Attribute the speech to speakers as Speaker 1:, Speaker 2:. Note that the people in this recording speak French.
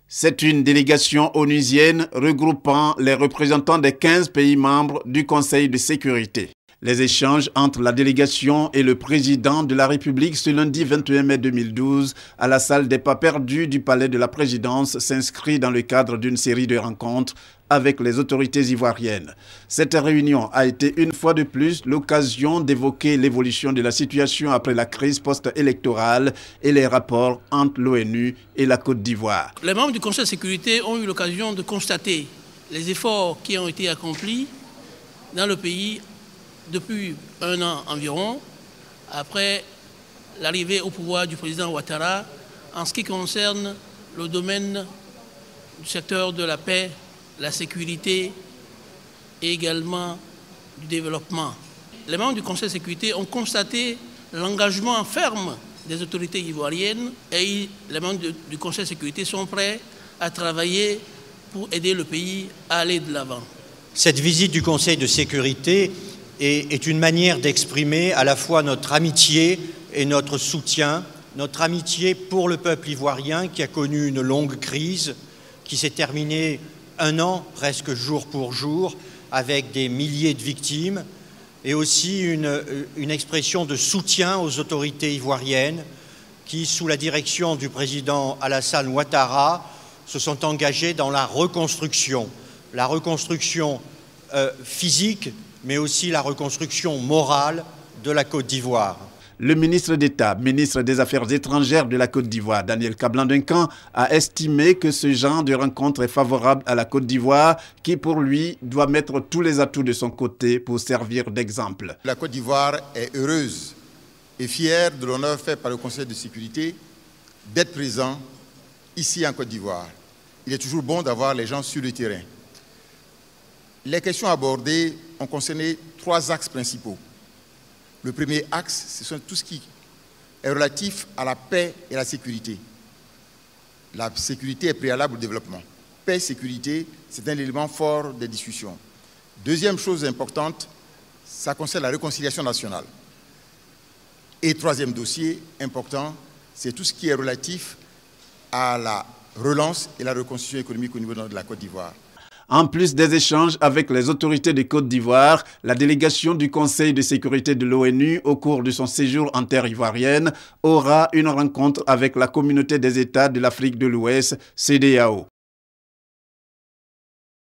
Speaker 1: C'est une délégation onusienne regroupant les représentants des 15 pays membres du Conseil de sécurité. Les échanges entre la délégation et le président de la République ce lundi 21 mai 2012 à la salle des pas perdus du palais de la présidence s'inscrit dans le cadre d'une série de rencontres avec les autorités ivoiriennes. Cette réunion a été une fois de plus l'occasion d'évoquer l'évolution de la situation après la crise post-électorale et les rapports entre l'ONU et la Côte d'Ivoire.
Speaker 2: Les membres du Conseil de sécurité ont eu l'occasion de constater les efforts qui ont été accomplis dans le pays depuis un an environ, après l'arrivée au pouvoir du président Ouattara, en ce qui concerne le domaine du secteur de la paix, la sécurité et également du développement. Les membres du Conseil de sécurité ont constaté l'engagement ferme des autorités ivoiriennes et les membres du Conseil de sécurité sont prêts à travailler pour aider le pays à aller de l'avant.
Speaker 3: Cette visite du Conseil de sécurité est une manière d'exprimer à la fois notre amitié et notre soutien, notre amitié pour le peuple ivoirien qui a connu une longue crise, qui s'est terminée un an presque jour pour jour avec des milliers de victimes, et aussi une expression de soutien aux autorités ivoiriennes qui, sous la direction du président Alassane Ouattara, se sont engagées dans la reconstruction physique, mais aussi la reconstruction morale de la Côte d'Ivoire.
Speaker 1: Le ministre d'État, ministre des Affaires étrangères de la Côte d'Ivoire, Daniel Kablan-Duncan, a estimé que ce genre de rencontre est favorable à la Côte d'Ivoire, qui pour lui doit mettre tous les atouts de son côté pour servir d'exemple.
Speaker 4: La Côte d'Ivoire est heureuse et fière de l'honneur fait par le Conseil de sécurité d'être présent ici en Côte d'Ivoire. Il est toujours bon d'avoir les gens sur le terrain. Les questions abordées ont concerné 3 axes principaux. Le premier axe, c'est tout ce qui est relatif à la paix et la sécurité. La sécurité est préalable au développement. Paix, sécurité, c'est un élément fort des discussions. Deuxième chose importante, ça concerne la réconciliation nationale. Et troisième dossier important, c'est tout ce qui est relatif à la relance et la reconstruction économique au niveau de la Côte d'Ivoire.
Speaker 1: En plus des échanges avec les autorités de Côte d'Ivoire, la délégation du Conseil de sécurité de l'ONU, au cours de son séjour en terre ivoirienne, aura une rencontre avec la communauté des États de l'Afrique de l'Ouest, CEDEAO.